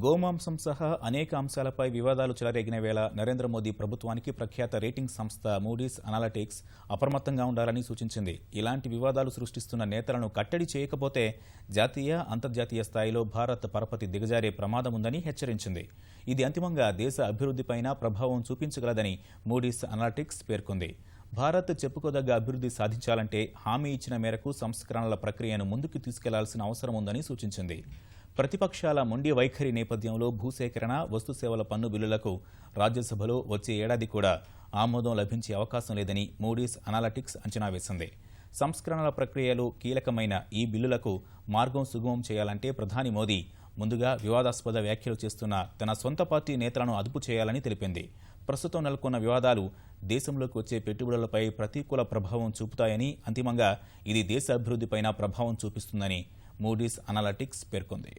గోమాంసం సహా అనేక అంశాలపై వివాదాలు చెలరేగిన వేళ నరేంద్ర మోదీ ప్రభుత్వానికి ప్రఖ్యాత రేటింగ్ సంస్థ మూడీస్ అనాలిటిక్స్ అప్రమత్తంగా ఉండాలని సూచించింది. ఇలాంటి వివాదాలు సృష్టిస్తున్న నేతలను కట్టడి చేయకపోతే జాతీయ, అంతర్జాతీయ స్థాయిలో భారత్ పరపతి దిగజారే ప్రమాదం ఉందని హెచ్చరించింది. ఇది అంతిమంగా దేశ అభివృద్ధిపైన ప్రభావం చూపించగలదని మూడీస్ అనాలిటిక్స్ పేర్కొంది. భారత్ చెప్పుకోదగ్గ అభివృద్ధి సాధించాలంటే హామీ ఇచ్చిన మేరకు సంస్కరణల ప్రక్రియను ముందుకు తీసుకెళ్లాల్సిన అవసరం ఉందని సూచించింది. ప్రతిపక్షాల మొండి వైఖరి నేపథ్యంలో భూసేకరణ, వస్తుసేవల పన్ను బిల్లులకు రాజ్యసభలో వచ్చే ఏడాది కూడా ఆమోదం లభించే అవకాశం లేదని మూడీస్ అనాలిటిక్స్ అంచనా వేసింది. సంస్కరణల ప్రక్రియలో కీలకమైన ఈ బిల్లులకు మార్గం సుగమం చేయాలంటే ప్రధాని మోదీ ముందుగా వివాదాస్పద వ్యాఖ్యలు చేస్తున్న తన సొంత పార్టీ నేతలను అదుపు చేయాలని తెలిపింది. ప్రస్తుతం నెలకొన్న వివాదాలు దేశంలోకి వచ్చే పెట్టుబడులపై ప్రతికూల ప్రభావం చూపుతాయని, అంతిమంగా ఇది దేశ అభివృద్ధిపైన ప్రభావం చూపిస్తుందని మూడీస్ అనాలిటిక్స్ పేర్కొంది.